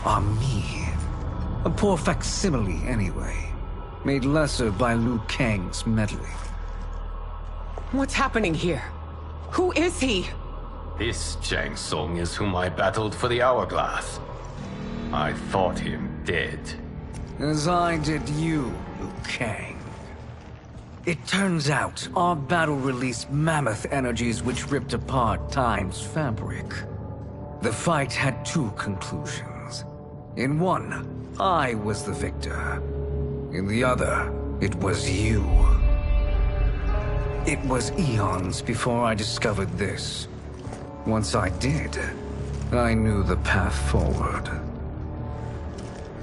are me. A poor facsimile, anyway. Made lesser by Liu Kang's meddling. What's happening here? Who is he? This Shang Tsung is whom I battled for the Hourglass. I thought him dead. As I did you, Liu Kang. It turns out our battle released mammoth energies which ripped apart time's fabric. The fight had two conclusions. In one, I was the victor. In the other, it was you. It was eons before I discovered this. Once I did, I knew the path forward.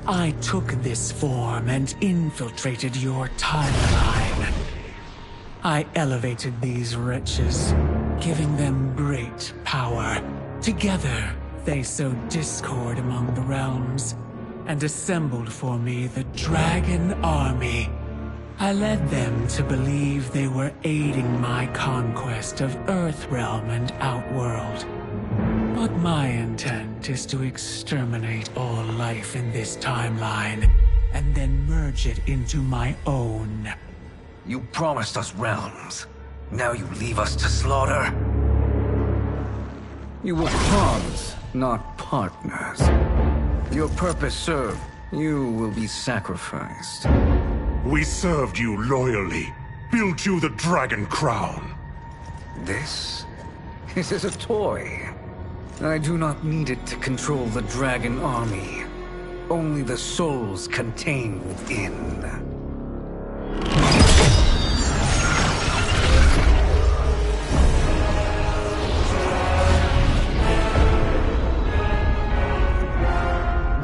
I took this form and infiltrated your timeline. I elevated these wretches, giving them great power. Together, they sowed discord among the realms, and assembled for me the Dragon Army. I led them to believe they were aiding my conquest of Earthrealm and Outworld. But my intent is to exterminate all life in this timeline, and then merge it into my own. You promised us realms. Now you leave us to slaughter? You were pawns, not partners. Your purpose served. You will be sacrificed. We served you loyally, built you the Dragon Crown. This is a toy. I do not need it to control the Dragon Army. Only the souls contained within.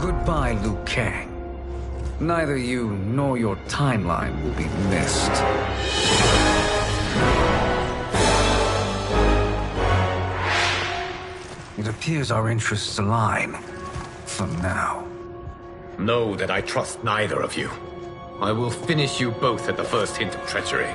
Goodbye, Liu Kang. Neither you nor your timeline will be missed. It appears our interests align. For now. Know that I trust neither of you. I will finish you both at the first hint of treachery.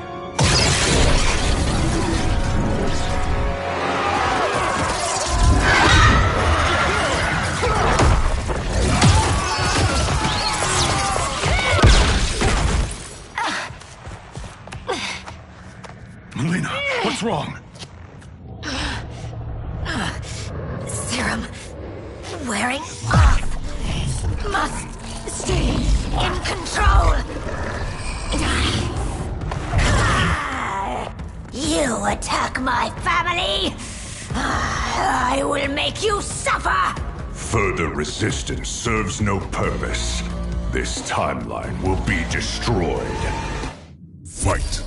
Melina, what's wrong? Serum wearing off. Must stay in control. You attack my family. I will make you suffer. Further resistance serves no purpose. This timeline will be destroyed. Fight.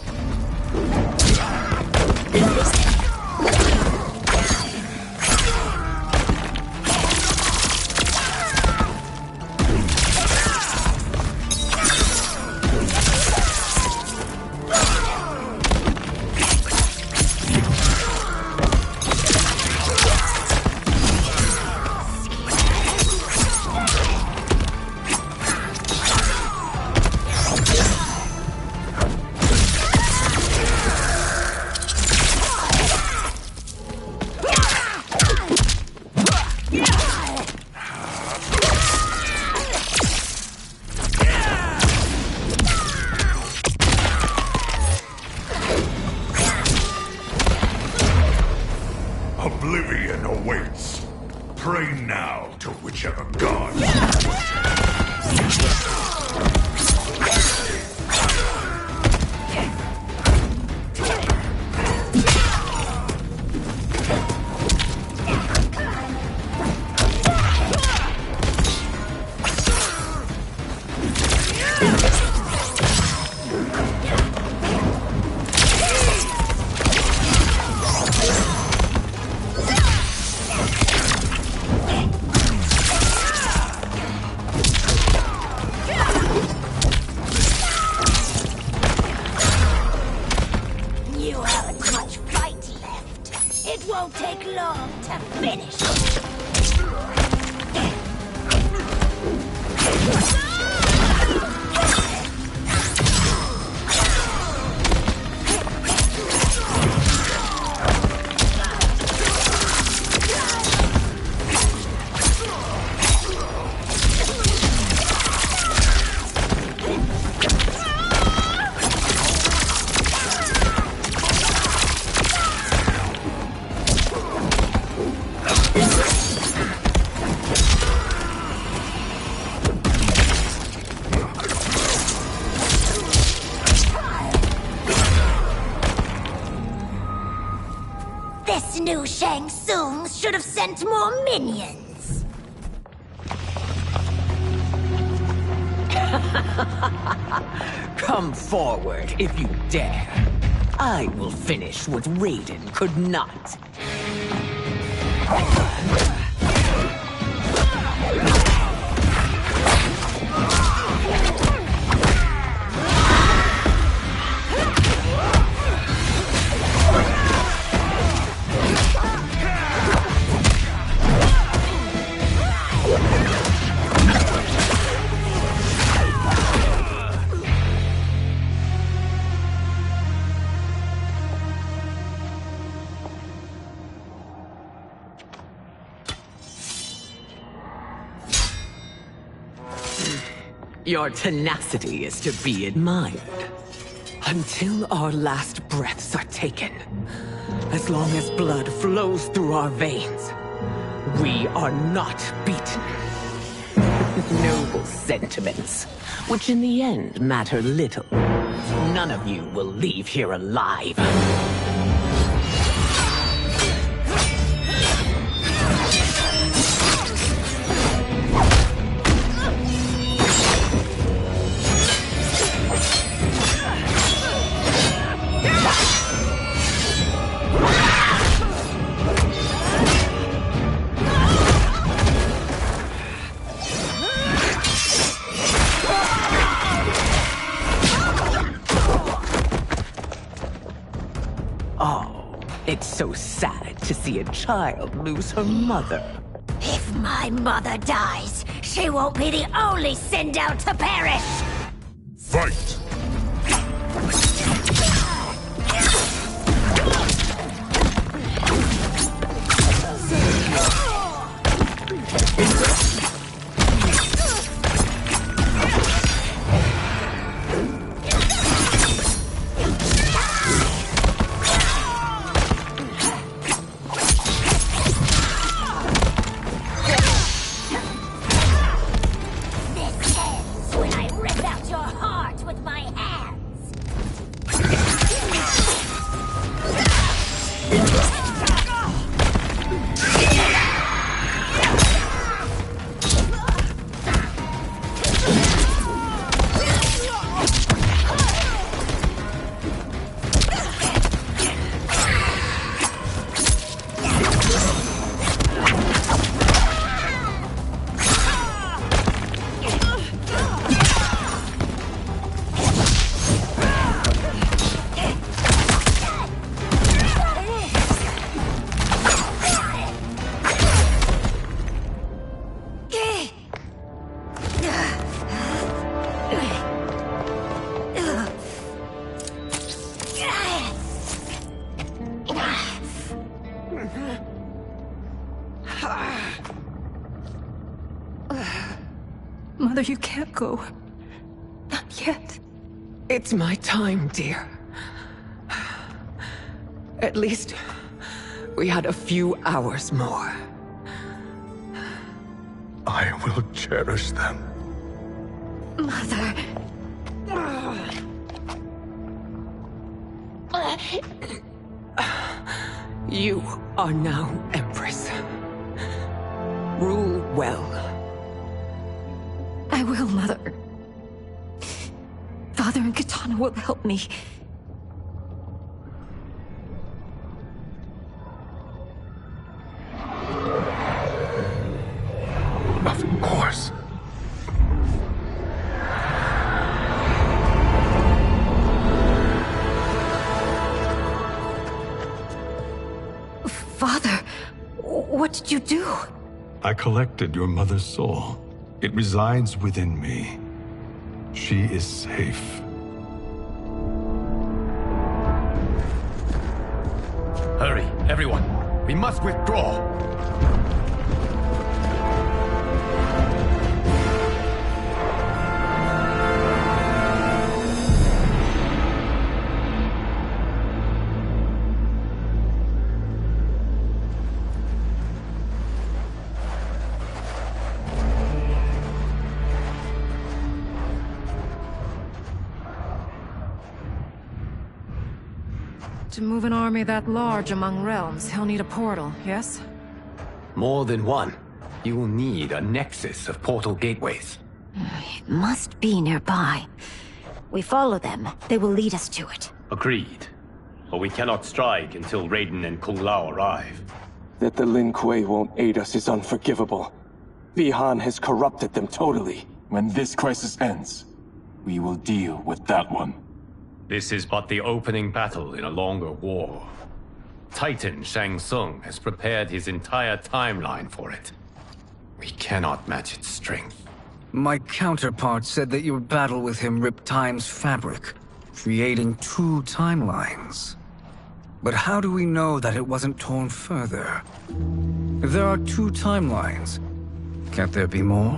Oblivion awaits. Pray now to whichever god. Shang Tsung should have sent more minions. Come forward if you dare. I will finish what Raiden could not. Your tenacity is to be admired. Until our last breaths are taken, as long as blood flows through our veins, we are not beaten. Noble sentiments, which in the end matter little. None of you will leave here alive. It's so sad to see a child lose her mother. If my mother dies, she won't be the only send out to perish! Fight! Mother, you can't go. Not yet. It's my time, dear. At least, we had a few hours more. I will cherish them. Mother. You are now Empress. Rule well. I will, Mother. Father and Katana will help me. Of course. Father, what did you do? I collected your mother's soul. It resides within me. She is safe. Hurry, everyone. We must withdraw. To move an army that large among realms, he'll need a portal, yes? More than one. You will need a nexus of portal gateways. It must be nearby. We follow them, they will lead us to it. Agreed. But we cannot strike until Raiden and Kung Lao arrive. That the Lin Kuei won't aid us is unforgivable. Bihan has corrupted them totally. When this crisis ends, we will deal with that one. This is but the opening battle in a longer war. Titan Shang Tsung has prepared his entire timeline for it. We cannot match its strength. My counterpart said that your battle with him ripped time's fabric, creating two timelines. But how do we know that it wasn't torn further? If there are two timelines, can't there be more?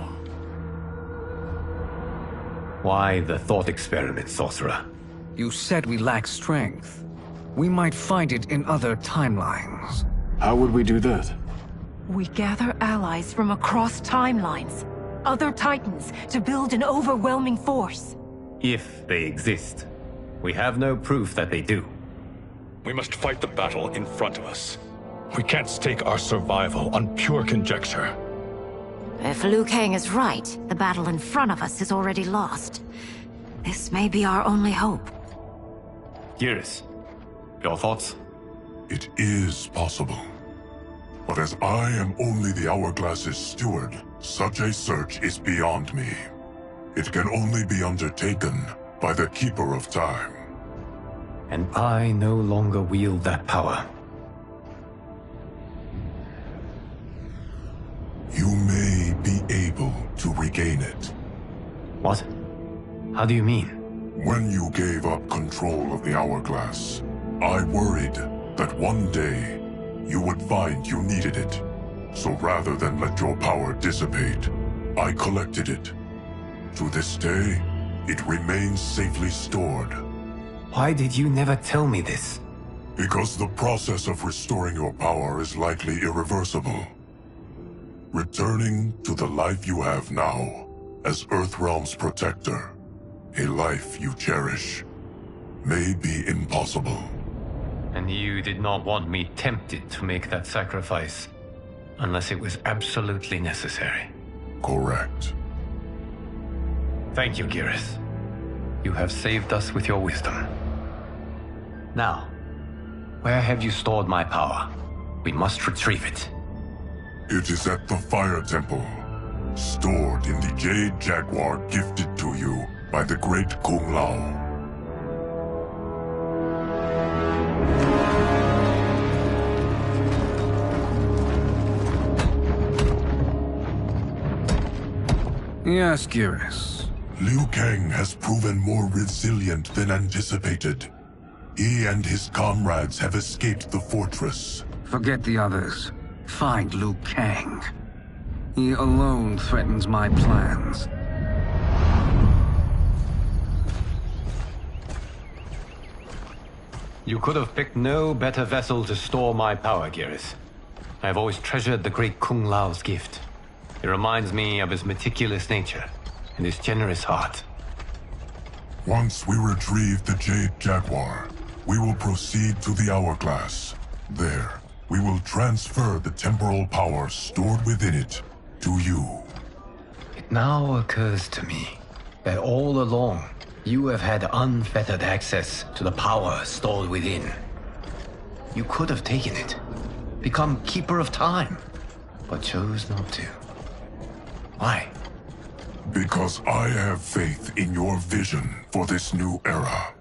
Why the thought experiment, Sorcerer? You said we lack strength. We might find it in other timelines. How would we do that? We gather allies from across timelines, other titans, to build an overwhelming force. If they exist. We have no proof that they do. We must fight the battle in front of us. We can't stake our survival on pure conjecture. If Liu Kang is right, the battle in front of us is already lost. This may be our only hope. Geras, your thoughts? It is possible. But as I am only the Hourglass's steward, such a search is beyond me. It can only be undertaken by the Keeper of Time. And I no longer wield that power. You may be able to regain it. What? How do you mean? When you gave up control of the Hourglass, I worried that one day you would find you needed it. So rather than let your power dissipate, I collected it. To this day, it remains safely stored. Why did you never tell me this? Because the process of restoring your power is likely irreversible. Returning to the life you have now, as Earthrealm's protector, a life you cherish, may be impossible. And you did not want me tempted to make that sacrifice, unless it was absolutely necessary. Correct. Thank you, Geras. You have saved us with your wisdom. Now, where have you stored my power? We must retrieve it. It is at the Fire Temple, stored in the Jade Jaguar gifted to you by the great Kung Lao. Yes, Geras. Liu Kang has proven more resilient than anticipated. He and his comrades have escaped the fortress. Forget the others. Find Liu Kang. He alone threatens my plans. You could have picked no better vessel to store my power, Geras. I have always treasured the great Kung Lao's gift. It reminds me of his meticulous nature and his generous heart. Once we retrieve the Jade Jaguar, we will proceed to the Hourglass. There, we will transfer the temporal power stored within it to you. It now occurs to me that all along, you have had unfettered access to the power stored within. You could have taken it, become Keeper of Time, but chose not to. Why? Because I have faith in your vision for this new era.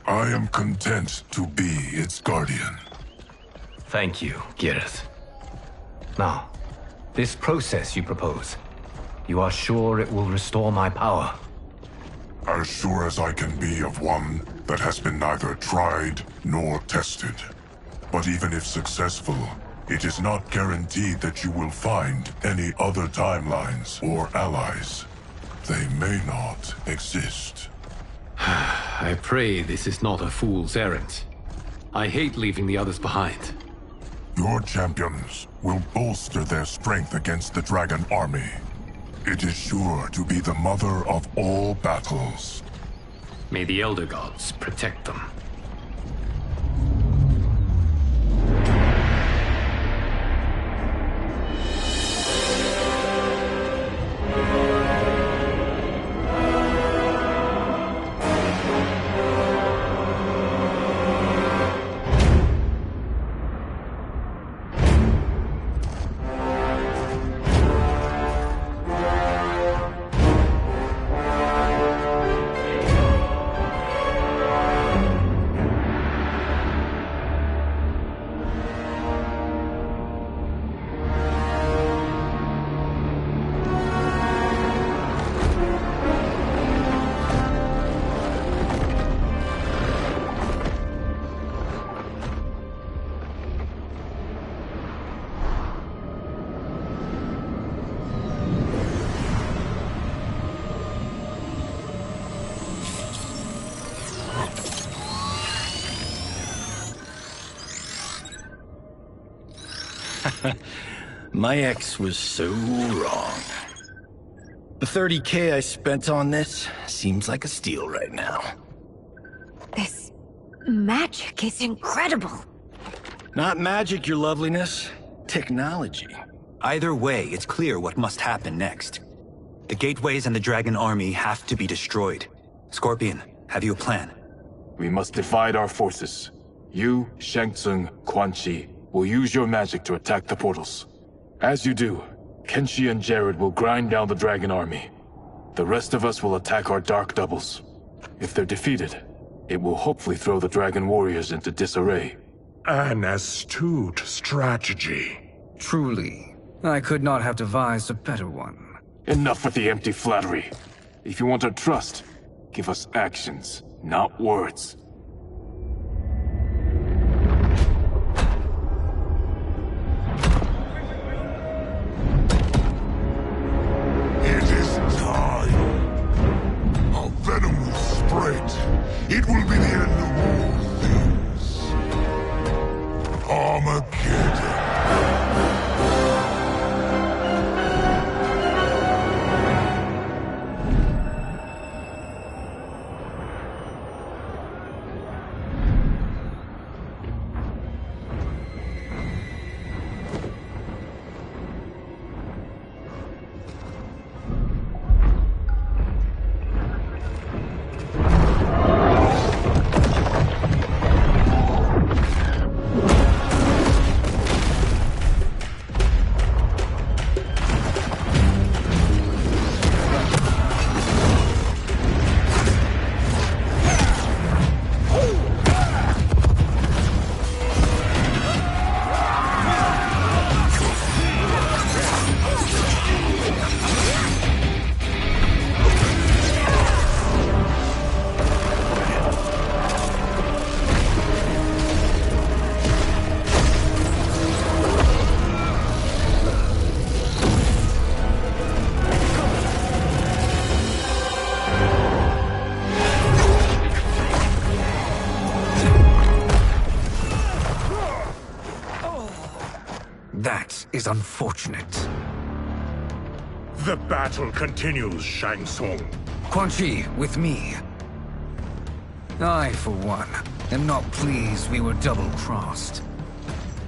I am content to be its guardian. Thank you, Geras. Now, this process you propose, you are sure it will restore my power? As sure as I can be of one that has been neither tried nor tested. But even if successful, it is not guaranteed that you will find any other timelines or allies. They may not exist. I pray this is not a fool's errand. I hate leaving the others behind. Your champions will bolster their strength against the Dragon Army. It is sure to be the mother of all battles. May the Elder Gods protect them. My ex was so wrong. The 30K I spent on this seems like a steal right now. This magic is incredible. Not magic, your loveliness. Technology. Either way, it's clear what must happen next. The gateways and the Dragon Army have to be destroyed. Scorpion, have you a plan? We must divide our forces. You, Shang Tsung, Quan Chi will use your magic to attack the portals. As you do, Kenshi and Jared will grind down the Dragon Army. The rest of us will attack our dark doubles. If they're defeated, it will hopefully throw the Dragon Warriors into disarray. An astute strategy. Truly, I could not have devised a better one. Enough with the empty flattery. If you want our trust, give us actions, not words. It is time. Our venom will spread. It will be the end of all things. Armageddon. That is unfortunate. The battle continues, Shang Tsung. Quan Chi, with me. I, for one, am not pleased we were double-crossed.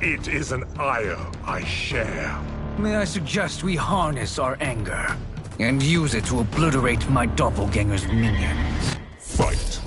It is an ire I share. May I suggest we harness our anger and use it to obliterate my doppelganger's minions? Fight.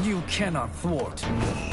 You cannot thwart me.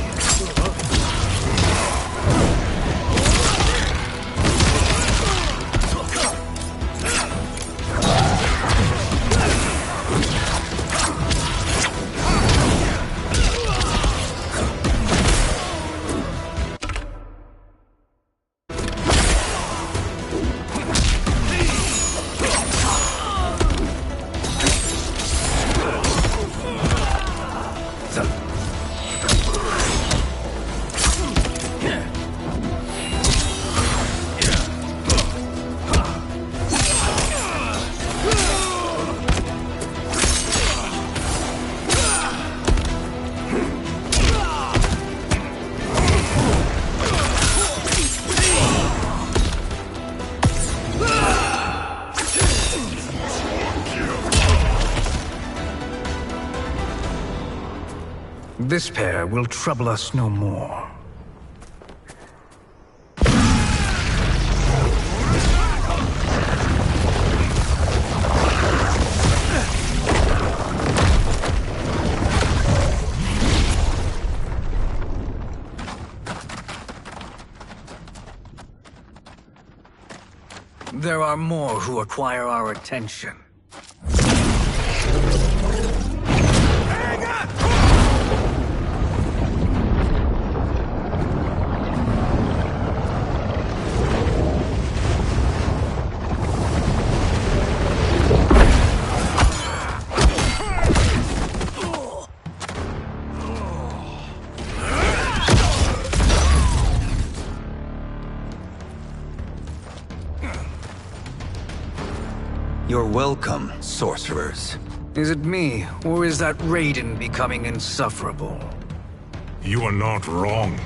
This pair will trouble us no more. There are more who require our attention. You're welcome, sorcerers. Is it me, or is that Raiden becoming insufferable? You are not wrong,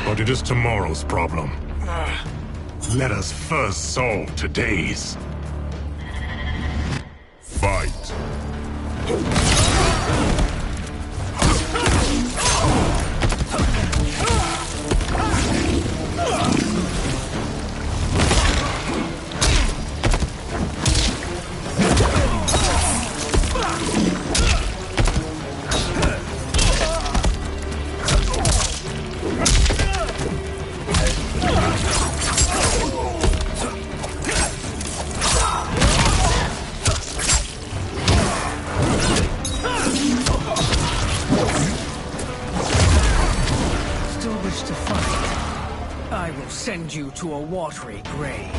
but it is tomorrow's problem. Let us first solve today's. Fight. I will send you to a watery grave.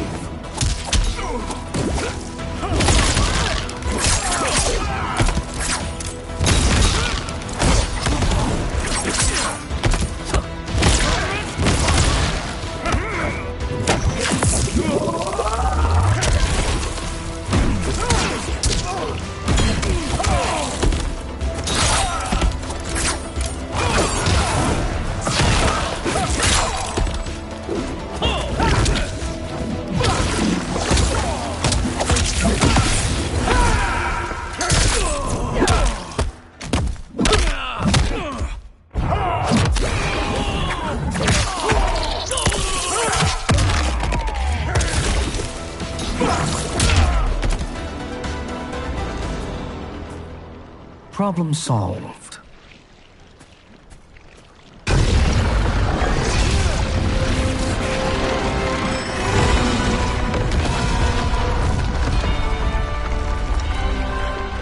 Problem solved.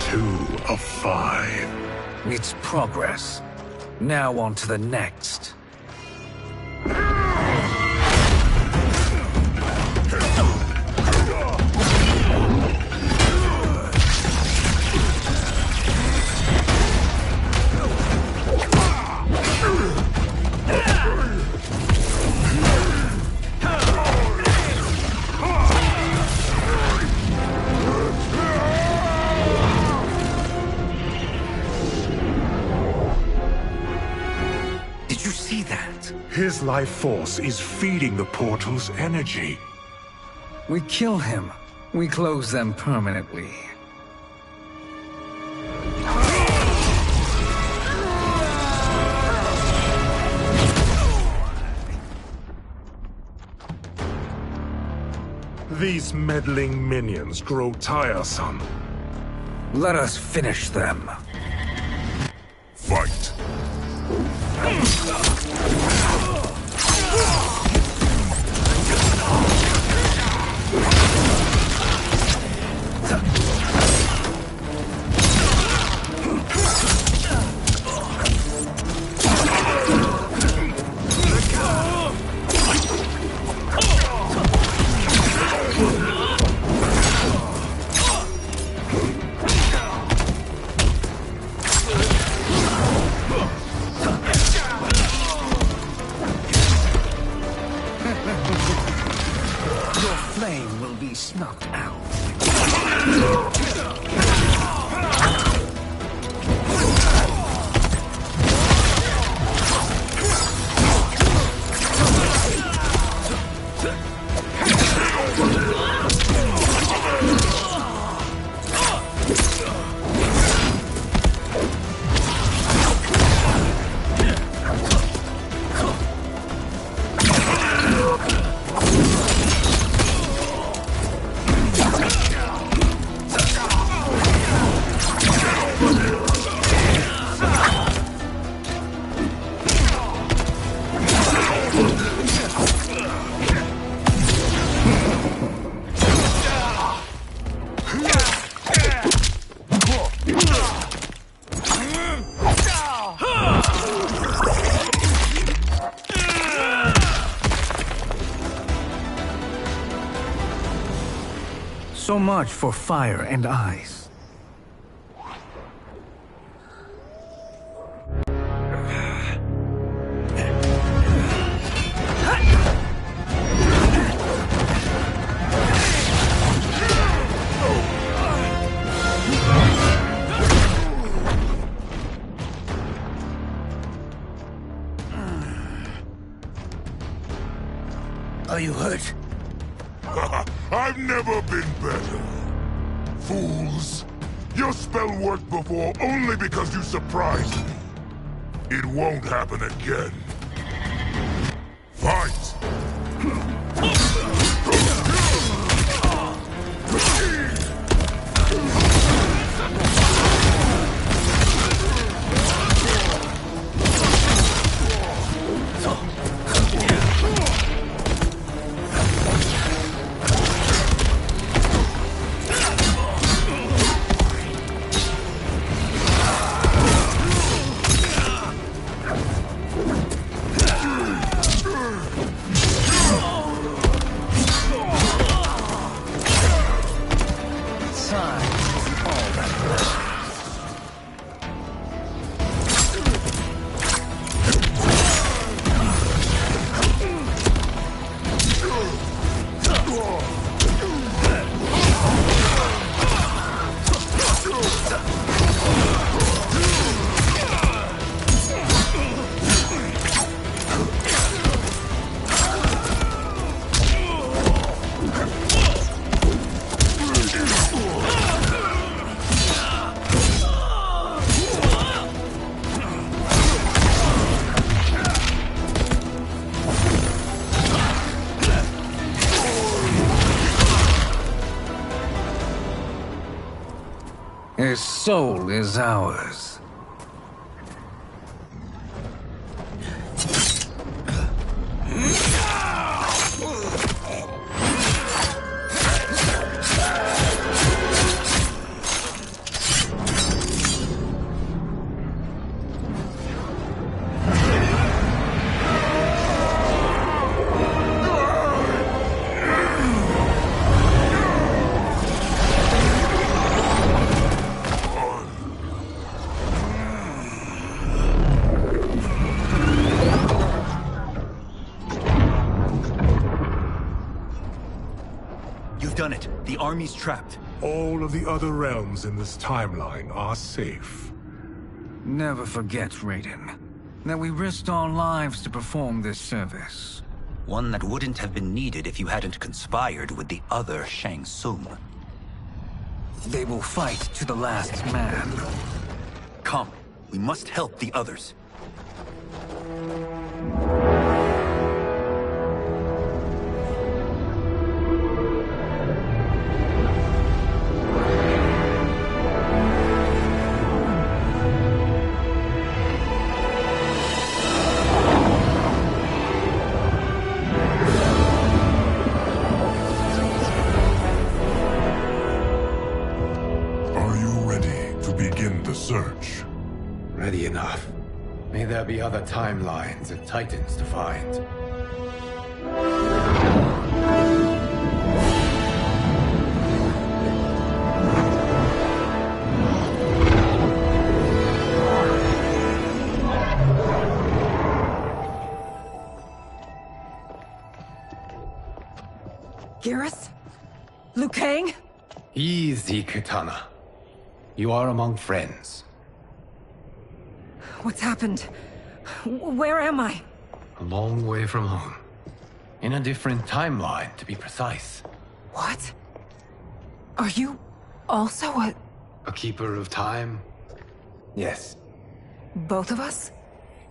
Two of 5. It's progress. Now on to the next. His life force is feeding the portal's energy. We kill him. We close them permanently. These meddling minions grow tiresome. Let us finish them. Fight. Flame will be snuffed out. So much for fire and ice. Are you hurt? I've never been better. Fools. Your spell worked before only because you surprised me. It won't happen again. Fight! His soul is ours. Done it. The army's trapped. All of the other realms in this timeline are safe. Never forget, Raiden, that we risked our lives to perform this service. One that wouldn't have been needed if you hadn't conspired with the other Shang Tsung. They will fight to the last man. Come, we must help the others. Search. Ready enough. May there be other timelines and titans to find. Garrus? Liu Kang? Easy, Kitana. You are among friends. What's happened? Where am I? A long way from home. In a different timeline, to be precise. What? Are you also a... A keeper of time? Yes. Both of us?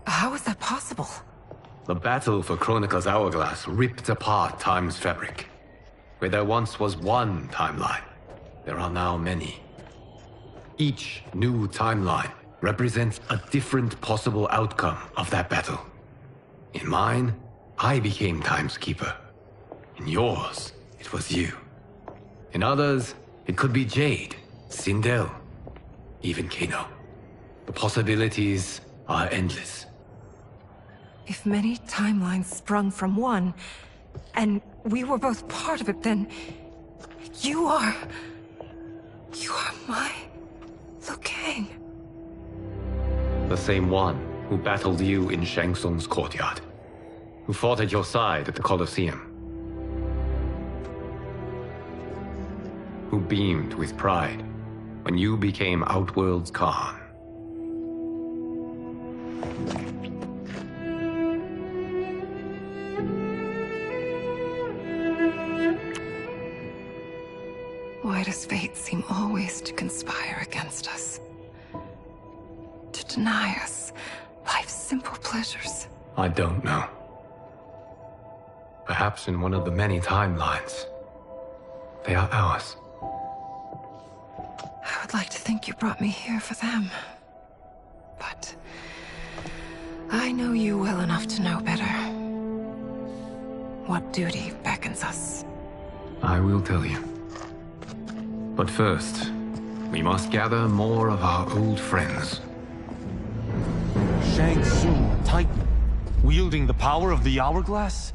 How is that possible? The battle for Chronica's Hourglass ripped apart time's fabric. Where there once was one timeline, there are now many. Each new timeline represents a different possible outcome of that battle. In mine, I became Time's Keeper. In yours, it was you. In others, it could be Jade, Sindel, even Kano. The possibilities are endless. If many timelines sprung from one, and we were both part of it, then... You are my... Liu Kang. The same one who battled you in Shang Tsung's courtyard. Who fought at your side at the Colosseum. Who beamed with pride when you became Outworld's Khan. does fate seem always to conspire against us? To deny us life's simple pleasures? I don't know. Perhaps in one of the many timelines, they are ours. I would like to think you brought me here for them. But I know you well enough to know better. What duty beckons us? I will tell you. But first, we must gather more of our old friends. Shang Tsung, Titan, wielding the power of the Hourglass?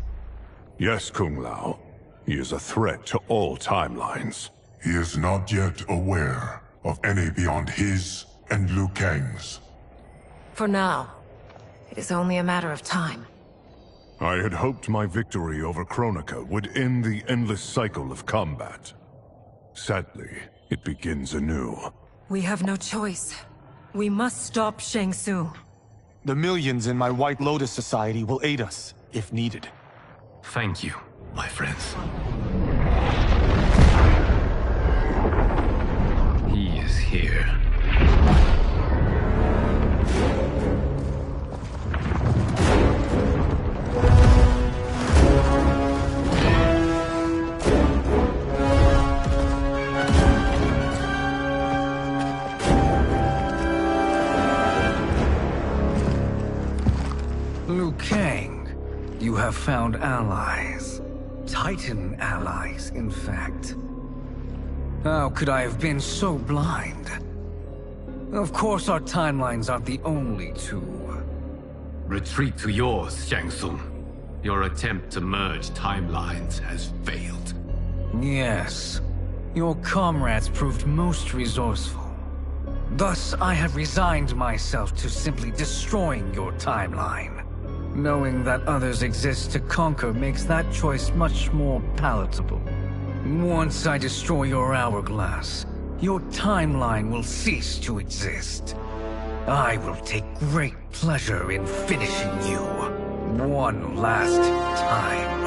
Yes, Kung Lao. He is a threat to all timelines. He is not yet aware of any beyond his and Liu Kang's. For now, it is only a matter of time. I had hoped my victory over Kronika would end the endless cycle of combat. Sadly, it begins anew. We have no choice. We must stop Shang Tsung. The millions in my White Lotus Society will aid us, if needed. Thank you, my friends. He is here. Liu Kang, you have found allies. Titan allies, in fact. How could I have been so blind? Of course our timelines aren't the only two. Retreat to yours, Shang Tsung. Your attempt to merge timelines has failed. Yes. Your comrades proved most resourceful. Thus, I have resigned myself to simply destroying your timeline. Knowing that others exist to conquer makes that choice much more palatable. Once I destroy your hourglass, your timeline will cease to exist. I will take great pleasure in finishing you one last time.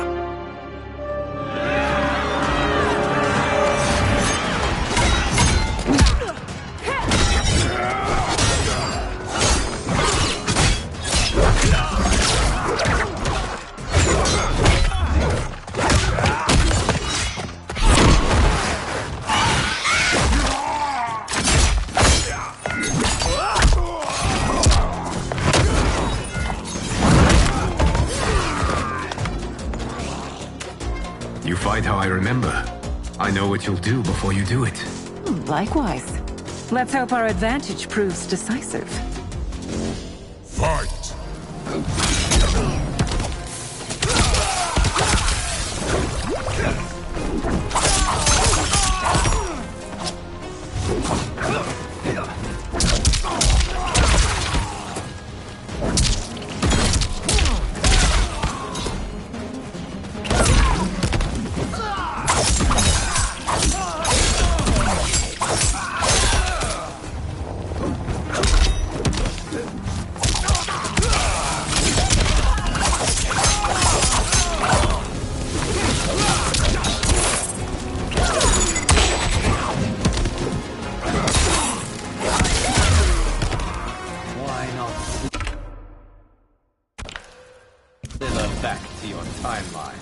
You fight how I remember. I know what you'll do before you do it. Likewise. Let's hope our advantage proves decisive. Fight! Back to your timeline.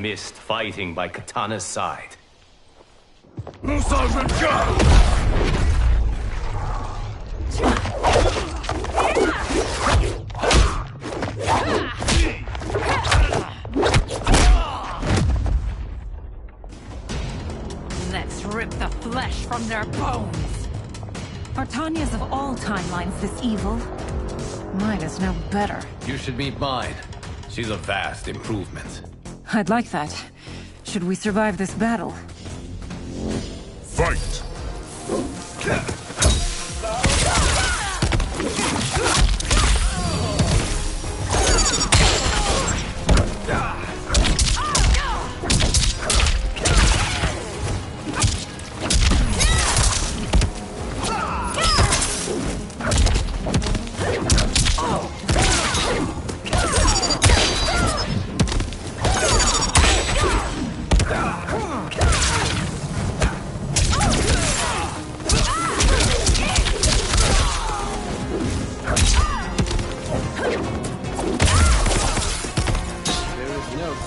missed fighting by Katana's side. Let's rip the flesh from their bones. Are Tanya's of all timelines this evil? Mine is no better. You should meet mine. She's a vast improvement. I'd like that. Should we survive this battle? Fight!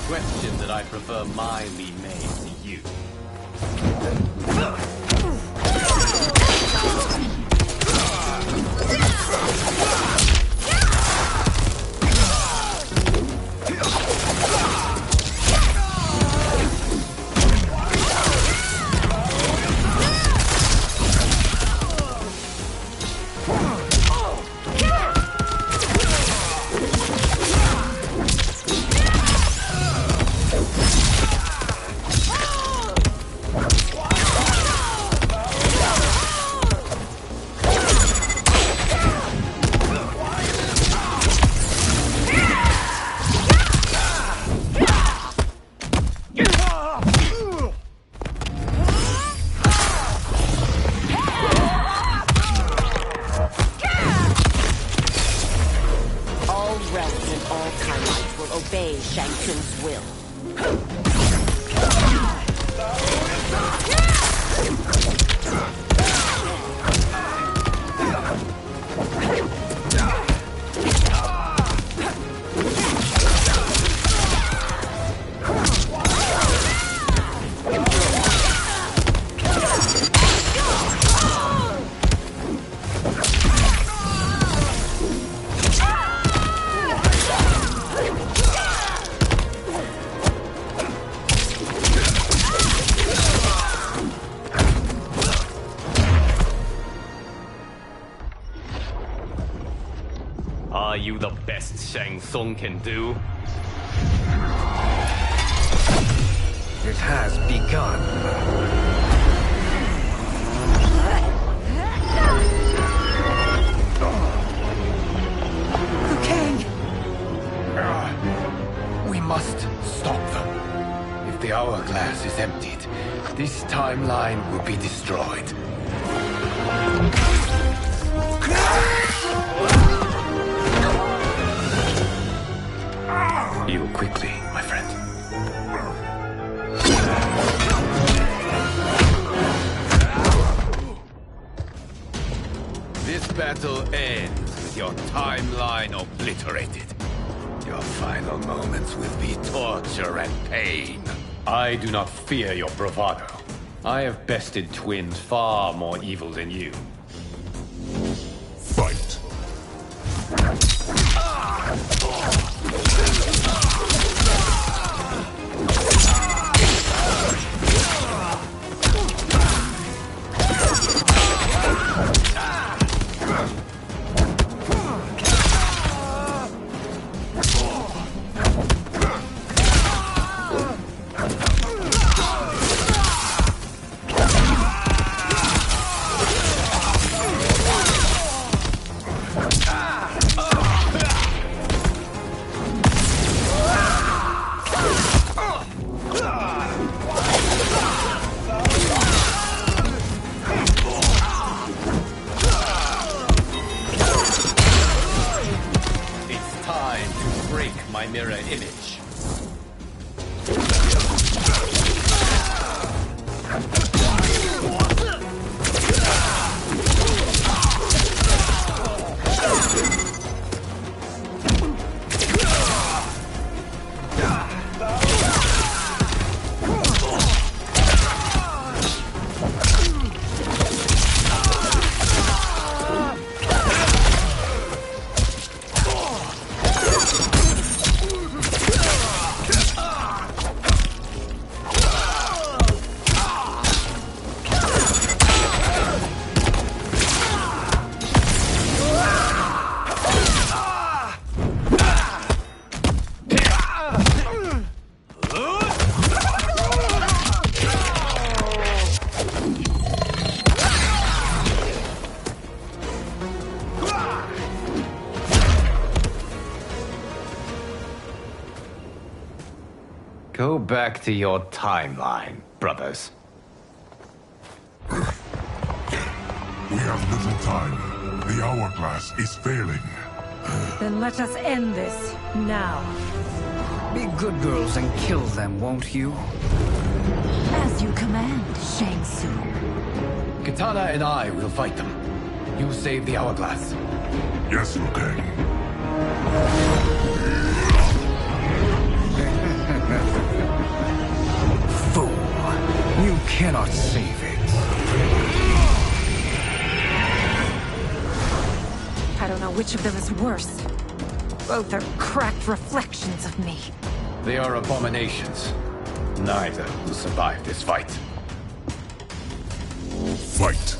Question that I prefer mine be made to you. Obey Shang Tsung's will. Are you the best Shang Tsung can do? It has begun. We must stop them. If the hourglass is emptied, this timeline will be destroyed. Heal quickly, my friend. This battle ends with your timeline obliterated. Your final moments will be torture and pain. I do not fear your bravado. I have bested twins far more evil than you. Fight. My mirror image. Go back to your timeline, brothers. We have little time. The hourglass is failing. Then let us end this, now. Be good girls and kill them, won't you? As you command, Shang Tsung. Katana and I will fight them. You save the hourglass. Yes, Liu Kang. Fool! You cannot save it. I don't know which of them is worse. Both are cracked reflections of me. They are abominations. Neither will survive this fight. Fight!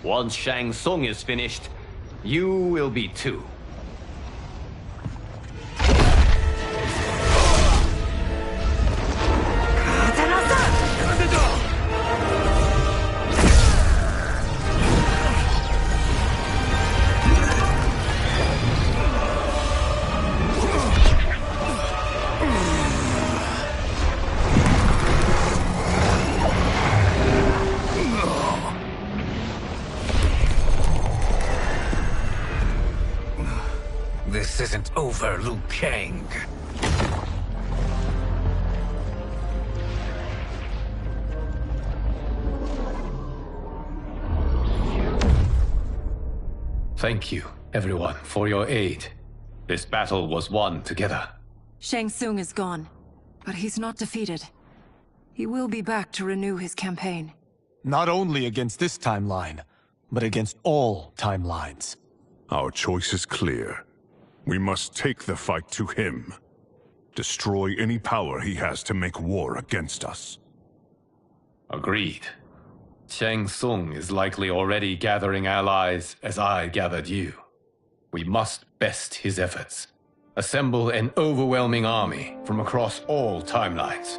Once Shang Tsung is finished, you will be too. This isn't over, Liu Kang. Thank you, everyone, for your aid. This battle was won together. Shang Tsung is gone, but he's not defeated. He will be back to renew his campaign. Not only against this timeline, but against all timelines. Our choice is clear. We must take the fight to him. Destroy any power he has to make war against us. Agreed. Shang Tsung is likely already gathering allies as I gathered you. We must best his efforts. Assemble an overwhelming army from across all timelines.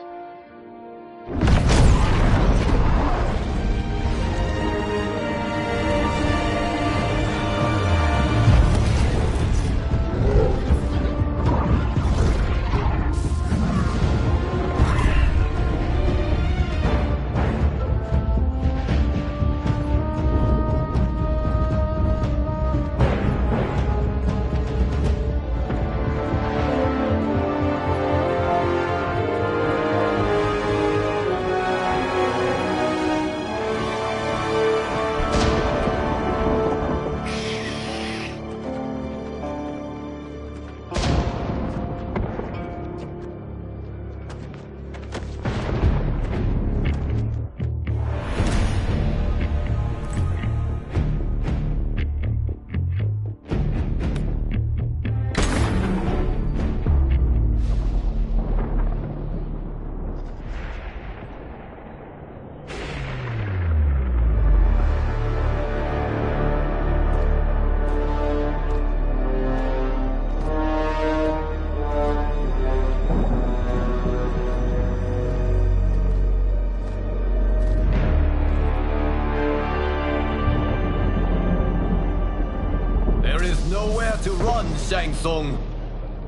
There is nowhere to run, Shang Tsung.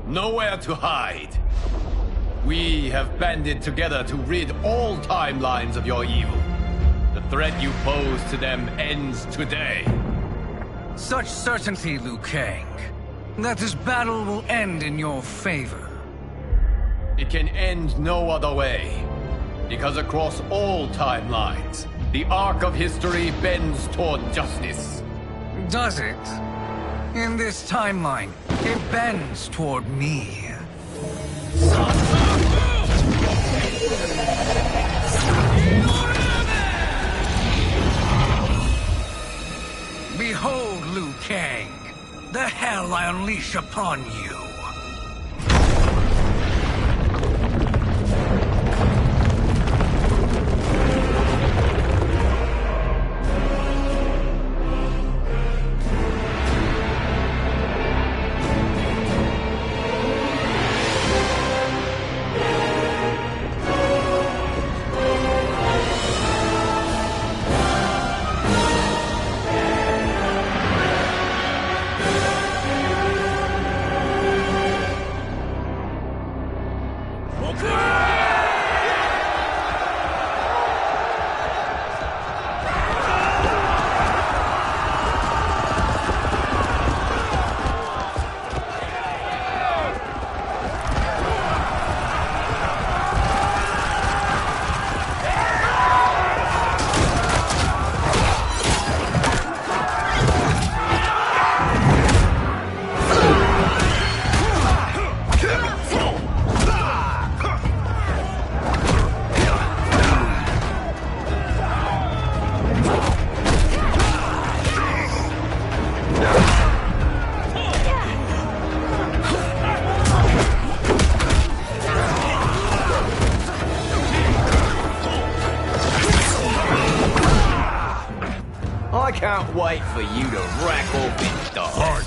Nowhere to hide. We have banded together to rid all timelines of your evil. The threat you pose to them ends today. Such certainty, Liu Kang, that this battle will end in your favor. It can end no other way. Because across all timelines, the arc of history bends toward justice. Does it? In this timeline, it bends toward me. Behold, Liu Kang, the hell I unleash upon you. I can't wait for you to rack off and die.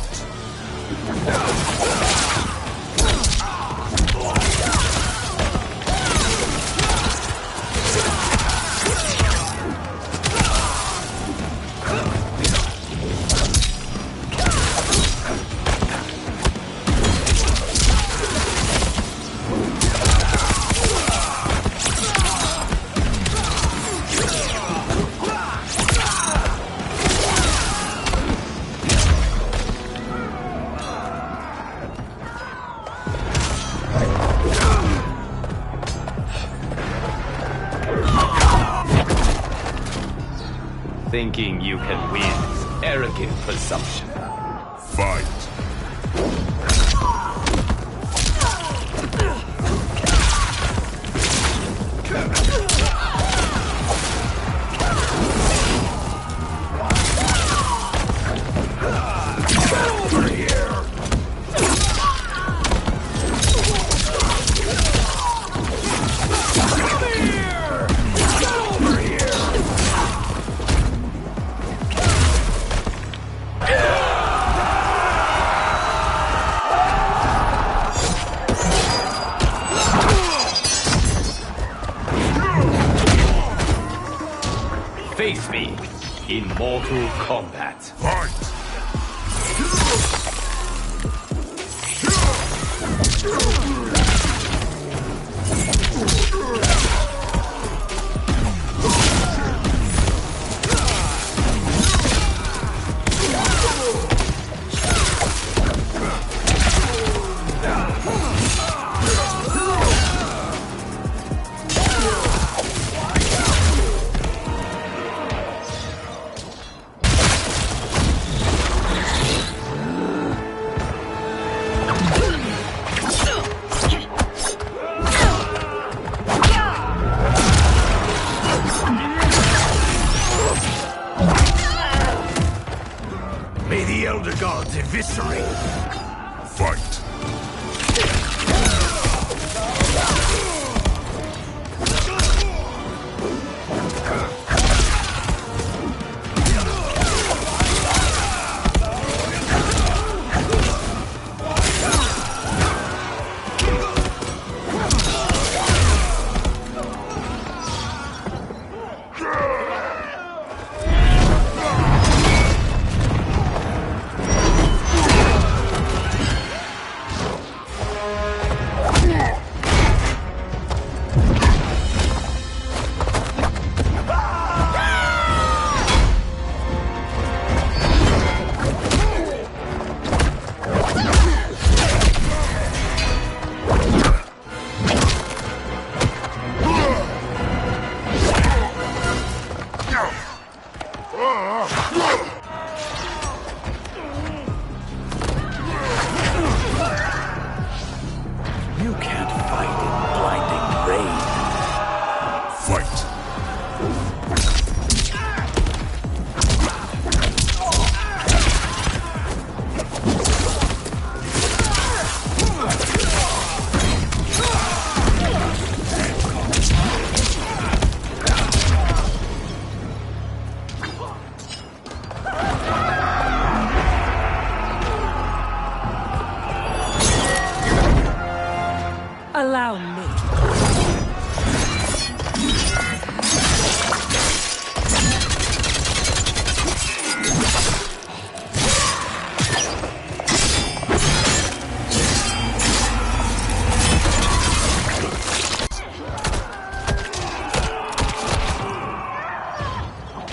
Thinking you can win is arrogant presumption. Fight. Face me in Mortal Kombat. Fight! May the Elder Gods eviscerate. Fight!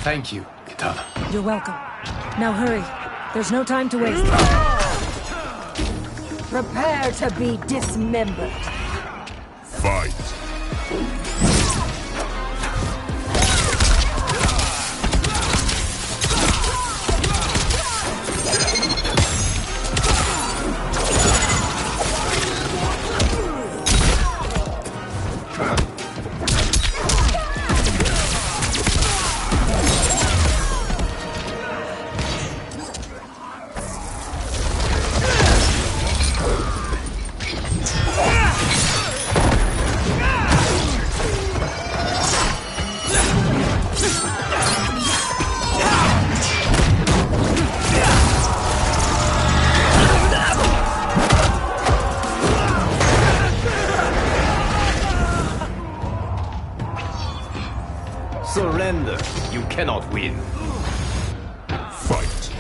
Thank you, Kitana. You're welcome. Now hurry. There's no time to waste. Prepare to be dismembered. Fight. Surrender. You cannot win. Fight.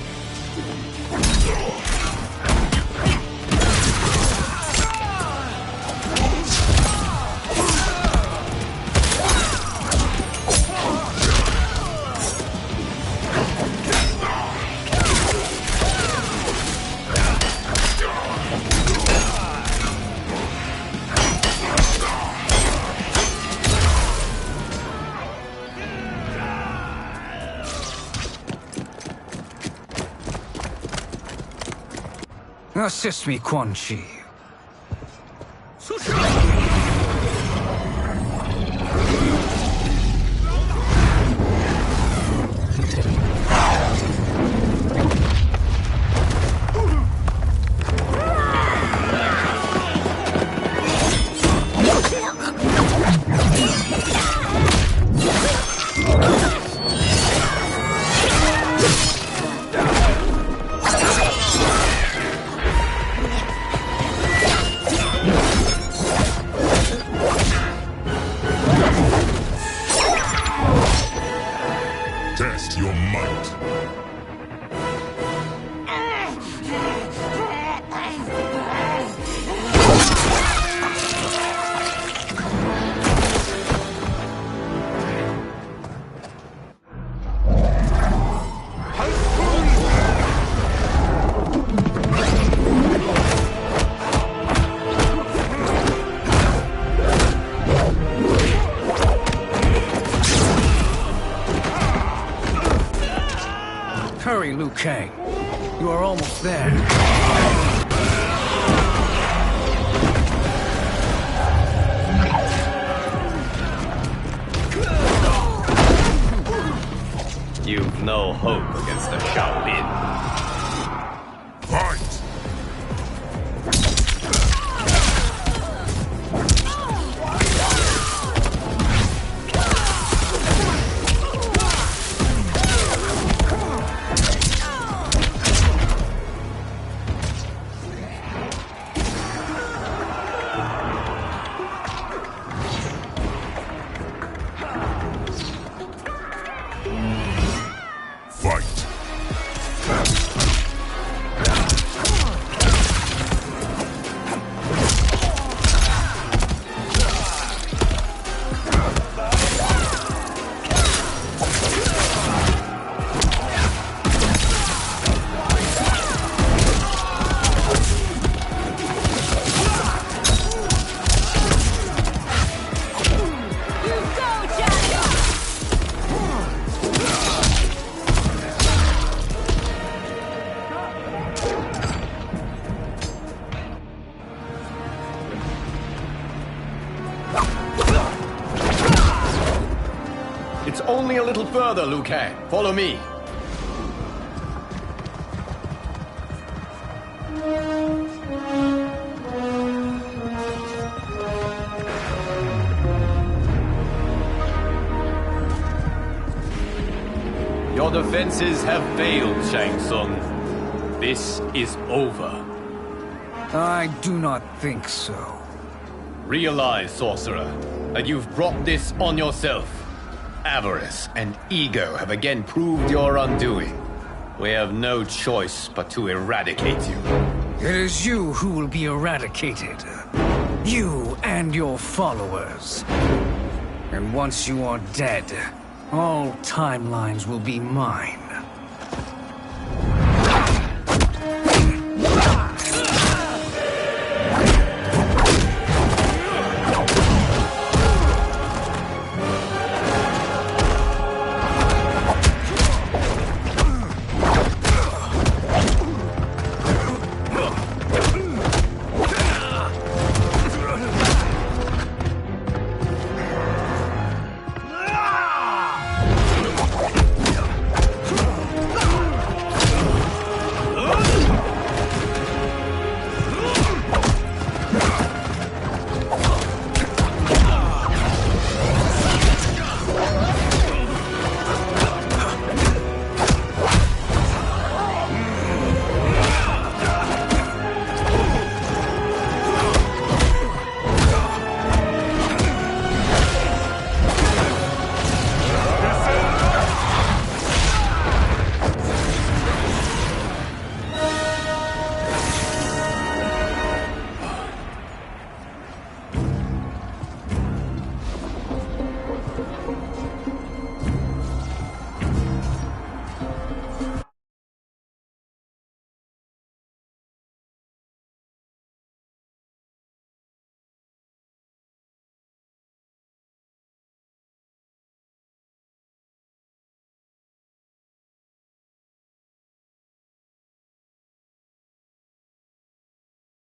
Assist me, Quan Chi. Test your might. Hurry, Liu Kang. You are almost there. You've no hope against the Shaolin. Fight! It's only a little further, Liu Kang. Follow me. Your defenses have failed, Shang Tsung. This is over. I do not think so. Realize, sorcerer, that you've brought this on yourself. Avarice and ego have again proved your undoing. We have no choice but to eradicate you. It is you who will be eradicated. You and your followers. And once you are dead, All timelines will be mine.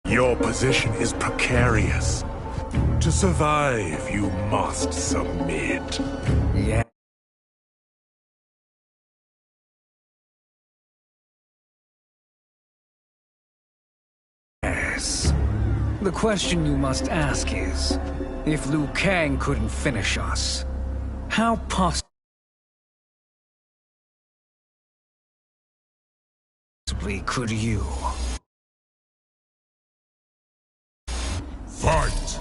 Your position is precarious. To survive, you must submit. Yeah. Yes. The question you must ask is, if Liu Kang couldn't finish us, how possibly could you? Fight!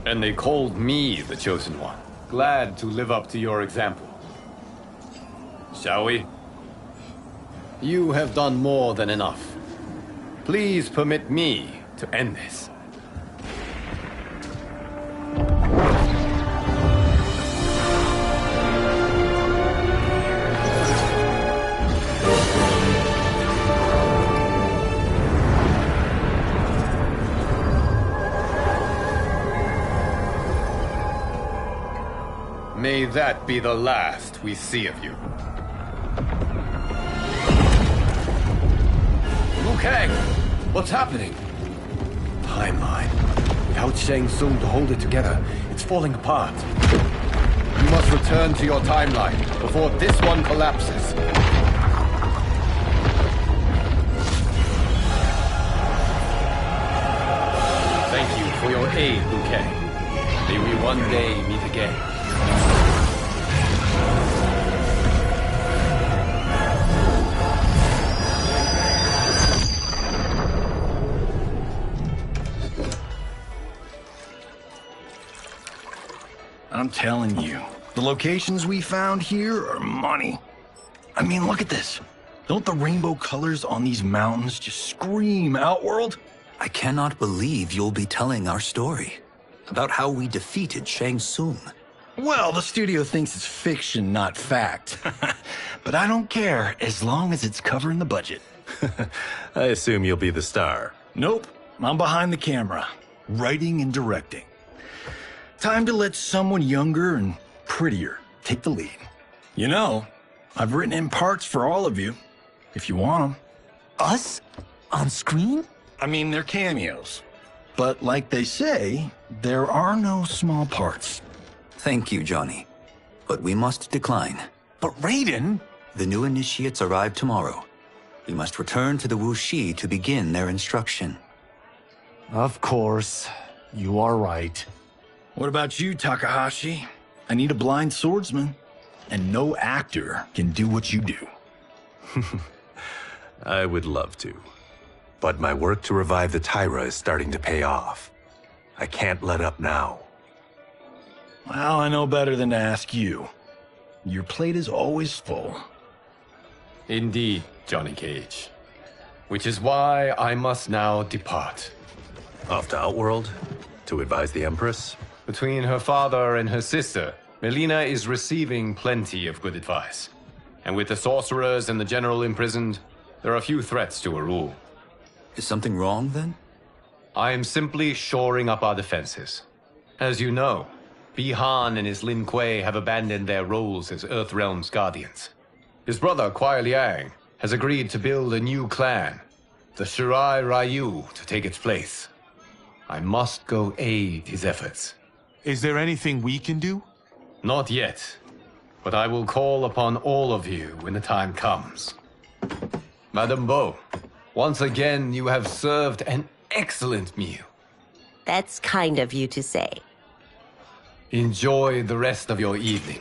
And they called me the Chosen One. Glad to live up to your example. Shall we? You have done more than enough. Please permit me to end this. May that be the last we see of you. Liu Kang! What's happening? Timeline. Without Shang Tsung to hold it together, it's falling apart. You must return to your timeline before this one collapses. Thank you for your aid, Liu Kang. May we one day meet again. I'm telling you, the locations we found here are money. I mean, look at this. Don't the rainbow colors on these mountains just scream Outworld? I cannot believe you'll be telling our story about how we defeated Shang Tsung. Well, the studio thinks it's fiction, not fact. But I don't care, as long as it's covering the budget. I assume you'll be the star. Nope, I'm behind the camera, writing and directing. Time to let someone younger and prettier take the lead. You know, I've written in parts for all of you, if you want them. Us? On screen? I mean, they're cameos. But like they say, there are no small parts. Thank you, Johnny. But we must decline. But Raiden? The new initiates arrive tomorrow. We must return to the Wuxi to begin their instruction. Of course. You are right. What about you, Takahashi? I need a blind swordsman. And no actor can do what you do. I would love to. But my work to revive the Tyra is starting to pay off. I can't let up now. Well, I know better than to ask you. Your plate is always full. Indeed, Johnny Cage. Which is why I must now depart. Off to Outworld? To advise the Empress? Between her father and her sister, Melina is receiving plenty of good advice. And with the sorcerers and the general imprisoned, there are few threats to her rule. Is something wrong, then? I am simply shoring up our defenses. As you know, Bi-Han and his Lin Kuei have abandoned their roles as Earthrealm's guardians. His brother, Kuai Liang, has agreed to build a new clan, the Shirai Ryu, to take its place. I must go aid his efforts. Is there anything we can do? Not yet, but I will call upon all of you when the time comes. Madame Bo, once again you have served an excellent meal. That's kind of you to say. Enjoy the rest of your evening.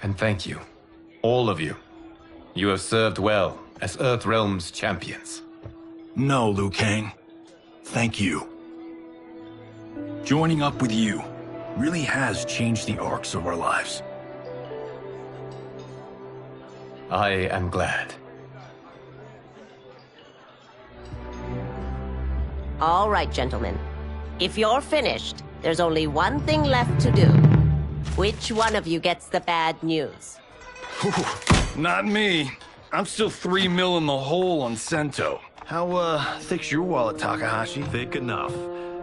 And thank you, all of you. You have served well as Earthrealm's champions. No, Liu Kang. Thank you. Joining up with you really has changed the arcs of our lives. I am glad. All right, gentlemen. If you're finished, there's only one thing left to do. Which one of you gets the bad news? Not me. I'm still 3 mil in the hole on Sento. How, thick's your wallet, Takahashi? Thick enough.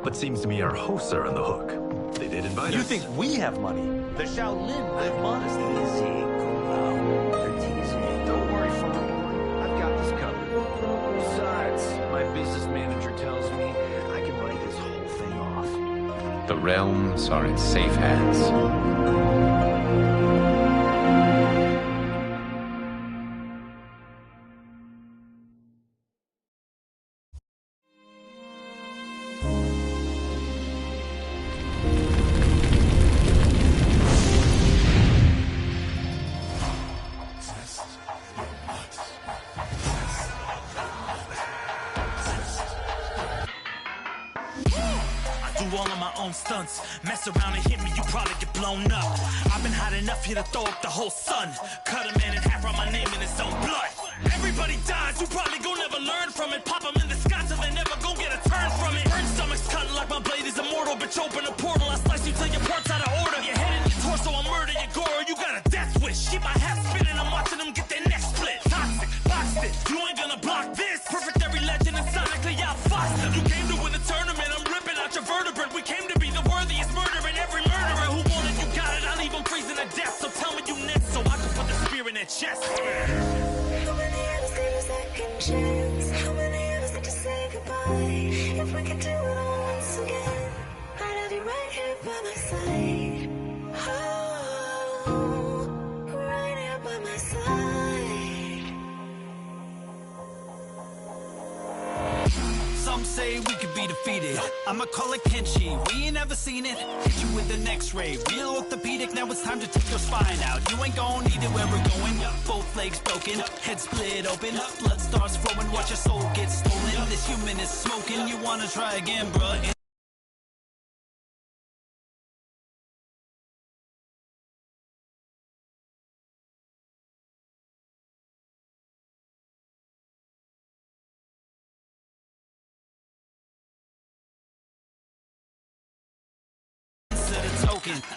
But seems to me our hosts are on the hook. They did invite us. You think we have money? The Shaolin live modestly. They're teasing. Don't worry, Father. I've got this covered. Besides, my business manager tells me I can write this whole thing off. The realms are in safe hands. All of my own stunts. Mess around and hit me, you probably get blown up. I've been hot enough here to throw up the whole sun. Cut a man in half, write my name in his own blood. Everybody dies, you probably gon' never learn from it. Pop them in the sky till they never gon' get a turn from it. Burn stomachs cut like my blade is immortal. Bitch, open a portal, I slice you till your parts out of order. Your head and your torso, I murder your gore. You got a death wish. Keep my hat spinning, I'm watching them get their neck split. Toxic, boxed it, you ain't gonna block this. Perfect every legend and sonically outfoxed them. You came to win the tournament, I'm ripping out your vertebrae. We came to be the worthiest murderer, and every murderer who wanted you got it. I'll leave them freezing to death. So tell me you next, so I can put the spear in their chest. How many of us get a second chance? How many of us get to say goodbye? If we could do it all once again, I'd have you right here by my side. Oh, right here by my side. Some say we could be defeated. I'ma call it Kenshi. We ain't never seen it. Hit you with an X-ray. Real orthopedic. Now it's time to take your spine out. You ain't gon' need it where we're going. Both legs broken. Head split open. Blood starts flowing. Watch your soul get stolen. This human is smoking. You wanna try again, bruh?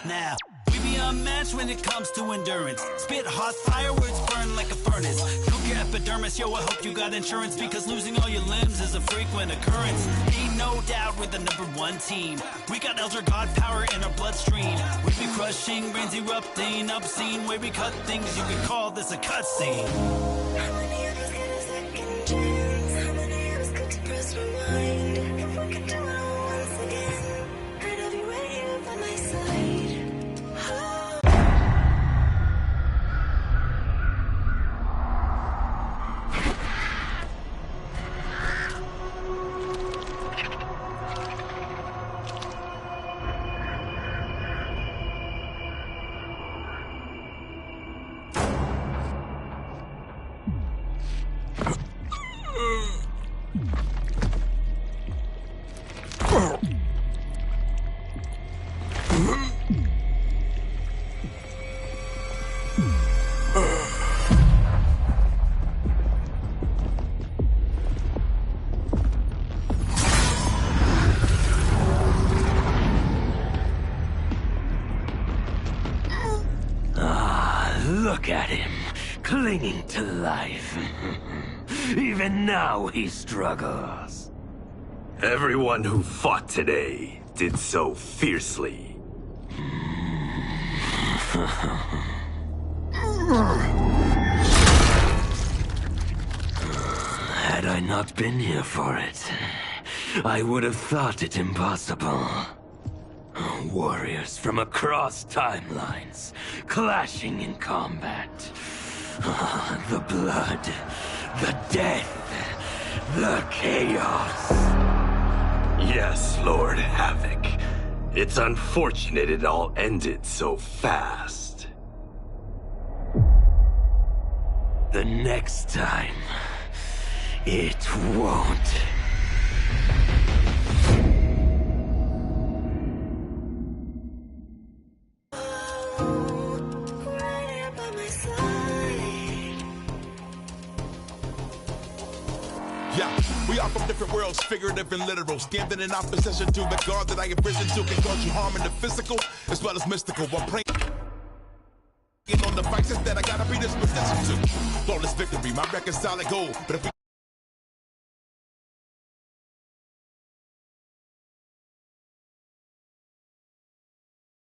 Now, we be unmatched when it comes to endurance. Spit hot fire, words burn like a furnace. Cook your epidermis, yo, I hope you got insurance, because losing all your limbs is a frequent occurrence. Ain't no doubt we're the #1 team. We got Elder God power in our bloodstream. We be crushing, brains erupting, obscene. Way we cut things, you could call this a cutscene. How many of us get a second chance? How many of us get to press rewind? If we could do it all once again, I'd have you right here by my side. Look at him, clinging to life. Even now he struggles. Everyone who fought today did so fiercely. Had I not been here for it, I would have thought it impossible. Warriors from across timelines, clashing in combat. The blood, the death, the chaos. Yes, Lord Havoc. It's unfortunate it all ended so fast. The next time, it won't. Yeah, we are from different worlds, figurative and literal. Standing in opposition to the God that I have risen to can cause you harm in the physical as well as mystical. I'm praying on the vices that I gotta be this position to. Flawless victory, my record's solid gold. But if we